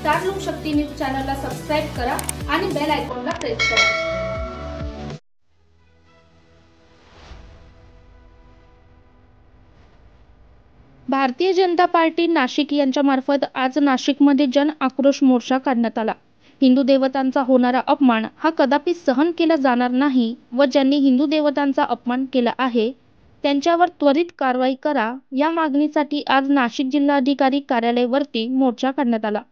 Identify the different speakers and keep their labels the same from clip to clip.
Speaker 1: Star लोकशक्ती news चॅनलला subscribe करा आणि बेल आयकॉनला प्रेस करा। भारतीय जनता पार्टी नाशिक यांच्या मार्फत आज नाशिकमध्ये जन आक्रोश मोर्चा काढण्यात आला। हिंदू देवतांचा होणारा अपमान हा कदापि सहन केला जाणार नाही व ज्यांनी हिंदू देवतांचा अपमान केला आहे त्यांच्यावर त्वरित कारवाई करा या मागणीसाठी आज नाशिक जिल्हाधिकारी कार्यालयावरती मोर्चा काढण्यात आला।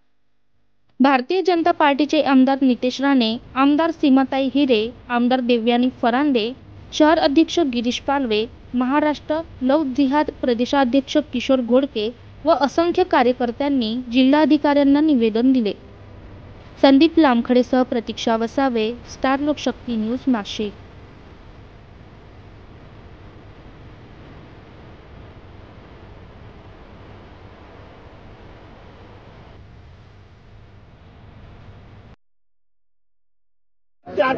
Speaker 1: भारतीय जनता पार्टीचे आमदार नितेश राणे, आमदार सीमाताई हिरे, आमदार देवयानी फरांदे, शहर अध्यक्ष गिरीश पालवे, महाराष्ट्र लव जिहाद प्रदेशाध्यक्ष किशोर घोडके व असंख्य कार्यकर्त्यांनी जिल्हाधिकाऱ्यांना निवेदन दिले। संदीप लामखडेसह प्रतीक्षा वसावे, स्टार लोकशक्ती न्यूज नाशिक।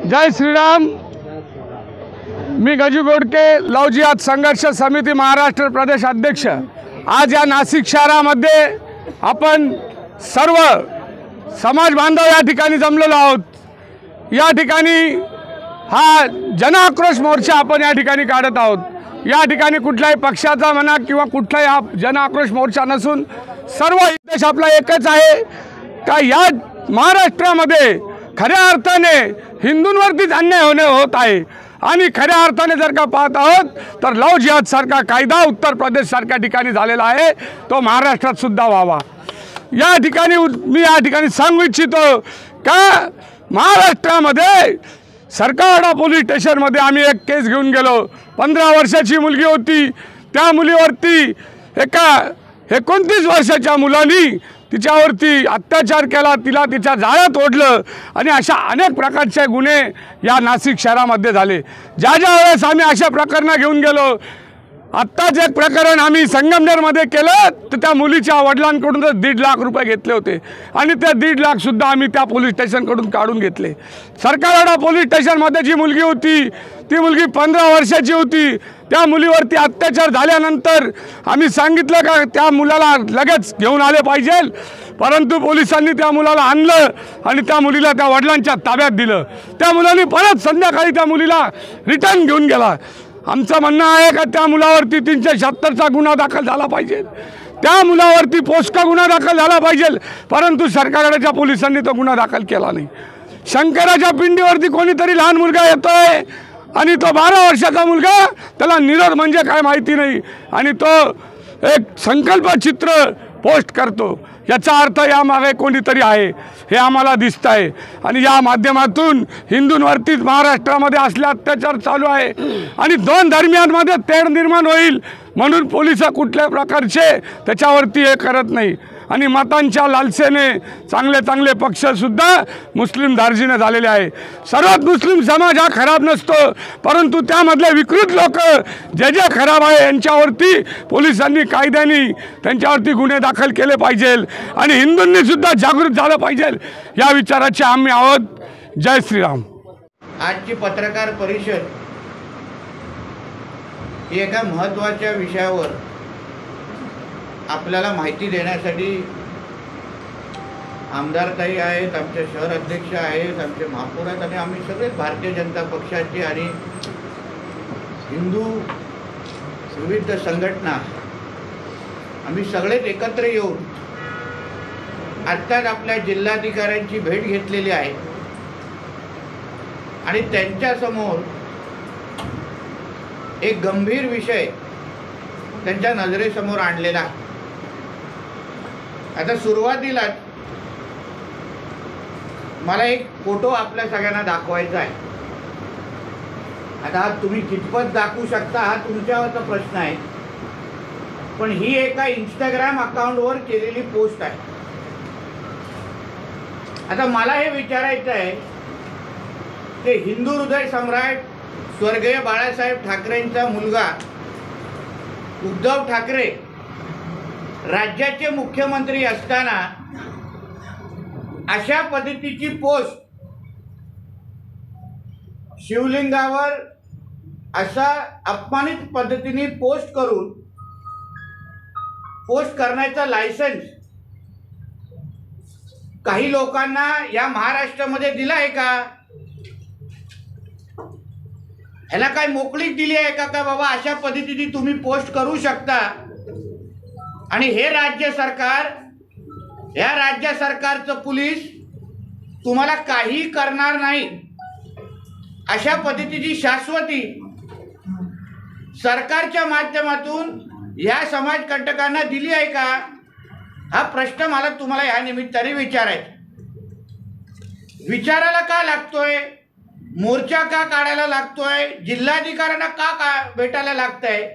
Speaker 2: जय श्रीराम। मी गजू घोडके, लव जिहाद संघर्ष समिती महाराष्ट्र प्रदेश अध्यक्ष। आज या नाशिक शहरामध्ये आपण सर्व समाज बांधव या ठिकाणी जमलेलो आहोत। या ठिकाणी हा जनआक्रोश मोर्चा आपण या ठिकाणी काढत आहोत। या ठिकाणी कुठल्याही पक्षाचा म्हणा किंवा कुठलाही हा जनआक्रोश मोर्चा नसून सर्व उद्देश आपला एकच आहे का या महाराष्ट्रामध्ये खऱ्या अर्थाने हिंदूंवरतीच अन्याय होत आहे आणि खऱ्या अर्थाने जर का पाहत आहोत तर लव जिहाद सारखा कायदा उत्तर प्रदेश सारख्या ठिकाणी झालेला आहे, तो महाराष्ट्रात सुद्धा व्हावा। या ठिकाणी मी या ठिकाणी सांगू इच्छितो का महाराष्ट्रामध्ये सरकारवाडा पोलीस स्टेशनमध्ये आम्ही एक केस घेऊन गेलो। 15 वर्षाची मुलगी होती, त्या मुलीवरती एका 29 वर्षाच्या मुलांनी तिच्यावरती अत्याचार केला, तिला तिच्या जाळ्यात ओढलं आणि अशा अनेक प्रकारचे गुन्हे या नाशिक शहरामध्ये झाले। ज्या वेळेस आम्ही अशा प्रकरणं घेऊन गेलो, आत्ताच एक प्रकरण आम्ही संगमनेरमध्ये केलं तर त्या मुलीच्या वडिलांकडून 1.5 लाख रुपये घेतले होते आणि ते 1.5 लाख सुद्धा आम्ही त्या पोलीस स्टेशनकडून काढून घेतले। सरकारवाडा पोलीस स्टेशनमध्ये जी मुलगी होती ती मुलगी 15 वर्षाची होती। त्या मुलीवरती अत्याचार झाल्यानंतर आम्ही सांगितलं का त्या मुलाला लगेच घेऊन आले पाहिजे, परंतु पोलिसांनी त्या मुलाला आणलं आणि त्या मुलीला त्या वडिलांच्या ताब्यात दिलं। त्या मुलांनी परत संध्याकाळी त्या मुलीला रिटर्न घेऊन गेला। आमचं म्हणणं आहे का त्या मुलावरती 376चा गुन्हा दाखल झाला पाहिजे, त्या मुलावरती पोस्को गुन्हा दाखल झाला पाहिजे, परंतु सरकारच्या पोलिसांनी तो गुन्हा दाखल केला नाही। शंकराच्या पिंडीवरती कोणीतरी लहान मुलगा येतोय आणि तो 12 वर्षाचा मुलगा, त्याला निरोध म्हणजे काय माहिती नाही आणि तो एक संकल्प चित्र पोस्ट करतो। याचा अर्थ यामागे कोणीतरी आहे हे आम्हाला दिसत आहे आणि या माध्यमातून हिंदूंवरतीच महाराष्ट्रामध्ये असले अत्याचार चालू आहे आणि 2 धर्मियांमध्ये तेढ निर्माण होईल म्हणून पोलिस कुठल्या प्रकारचे त्याच्यावरती हे करत नाही आणि मतांच्या लालसेने चांगले पक्षसुद्धा मुस्लिम धार्जिणे झालेले आहे। सर्वात मुस्लिम समाज हा खराब नसतो, परंतु त्यामधले विकृत लोक जे खराब आहे यांच्यावरती पोलिसांनी कायद्याने त्यांच्यावरती गुन्हे दाखल केले पाहिजे आणि हिंदूंनी सुद्धा जागृत झालं पाहिजे या विचाराचे आम्ही आहोत। जय श्रीराम।
Speaker 3: आजची पत्रकार परिषद ही एका महत्त्वाच्या विषयावर आपल्याला माहिती देण्यासाठी आमदारताई आहेत, आमचे शहर अध्यक्ष आहेत, आमचे महापौर आहेत आणि आम्ही सगळे भारतीय जनता पक्षाचे आणि हिंदू विविध संघटना आम्ही सगळेच एकत्र येऊन आत्ताच आपल्या जिल्हाधिकाऱ्यांची भेट घेतलेली आहे आणि त्यांच्यासमोर एक गंभीर विषय त्यांच्या नजरेसमोर आणलेला आहे। आता सुरुवातीलाच मला एक फोटो आपल्या सगळ्यांना दाखवायचा आहे। आता हा तुम्ही कितपत दाखवू शकता हा तुमच्यावरचा प्रश्न आहे, पण ही एका इंस्टाग्राम अकाउंटवर केलेली पोस्ट आहे। आता मला हे विचारायचं आहे की हिंदू हृदय सम्राट स्वर्गीय बाळासाहेब ठाकरेंचा मुलगा उद्धव ठाकरे राज्याचे मुख्यमंत्री असताना अशा पद्धतीची पोस्ट शिवलिंगावर अशा अपमानित पद्धतीने पोस्ट करण्याचा लायसन्स काही लोकांना या महाराष्ट्रामध्ये दिला आहे का? ह्याला काय मोकळीक दिली आहे का बाबा अशा पद्धतीने तुम्ही पोस्ट करू शकता? आणि हे राज्य सरकार, या राज्य सरकारचं पोलीस तुम्हाला काही करणार नाही अशा पद्धतीची शाश्वती सरकारच्या माध्यमातून या समाजकंटकांना दिली आहे का? हा प्रश्न मला तुम्हाला या निमित्ताने विचारायचा. विचारायला का लागतोय? मोर्चा का काढायला लागतोय? जिल्हाधिकाऱ्यांना का भेटायला लागतंय?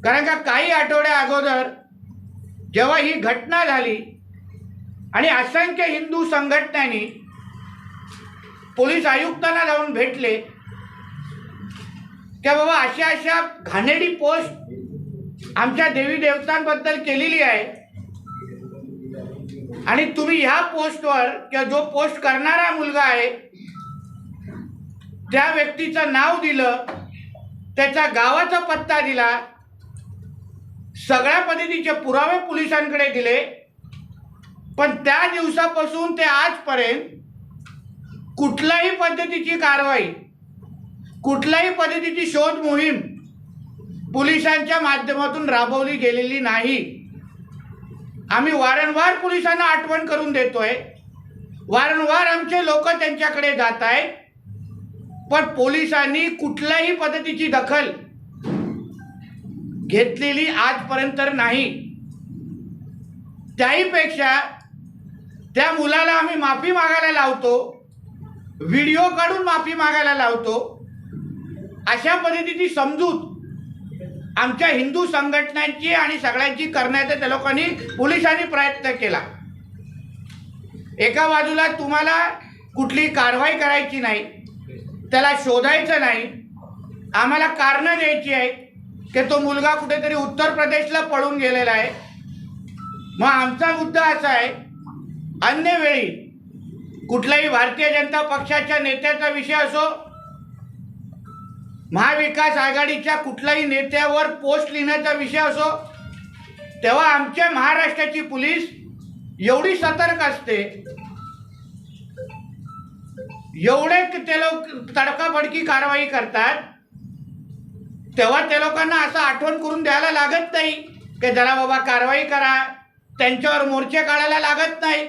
Speaker 3: कारण का काही आठवड्या अगोदर जेव्हा ही घटना झाली आणि असंख्य हिंदू संघटनांनी पोलीस आयुक्तांना जाऊन भेटले की बाबा अशा अशा घाणेरडी पोस्ट आमच्या देवी देवतांबद्दल केलेली आहे आणि तुम्ही ह्या पोस्टवर किंवा जो पोस्ट करणारा मुलगा आहे त्या व्यक्तीचं नाव दिलं, त्याच्या गावाचा पत्ता दिला, सगळ्या पद्धतीचे पुरावे पोलिसांकडे दिले, पण त्या दिवसापासून ते आजपर्यंत कुठल्याही पद्धतीची कारवाई, कुठल्याही पद्धतीची शोध मोहीम पोलिसांच्या माध्यमातून राबवली गेलेली नाही. आम्ही वारंवार पोलिसांना आठवण करून देतोय, वारंवार आमचे लोक त्यांच्याकडे जात आहेत, पण पोलिसांनी कुठल्याही पद्धतीची दखल घेतलेली आजपर्यंत नाही. त्याहीपेक्षा त्या मुलाला आम्ही माफी मागायला लावतो, व्हिडिओ काढून माफी मागायला लावतो, अशा पद्धतीची समजूत आमच्या हिंदू संघटनांची आणि सगळ्यांची करण्याचा त्या लोकांनी पोलिसांनी प्रयत्न केला. एका बाजूला तुम्हाला कुठली कारवाई करायची नाही, त्याला शोधायचं नाही, आम्हाला कारणं द्यायची आहे की तो मुलगा कुठेतरी उत्तर प्रदेशला पळून गेलेला आहे. मग आमचा मुद्दा असा आहे, अन्य वेळी कुठल्याही भारतीय जनता पक्षाच्या नेत्याचा विषय असो, महाविकास आघाडीच्या कुठल्याही नेत्यावर पोस्ट लिहिण्याचा विषय असो, तेव्हा आमच्या महाराष्ट्राची पोलीस एवढी सतर्क असते, एवढे ते लोक तडकाफडकी कारवाई करतात, तेव्हा त्या लोकांना असं आठवण करून द्यायला लागत नाही की जरा बाबा कारवाई करा, त्यांच्यावर मोर्चे काढायला लागत नाही.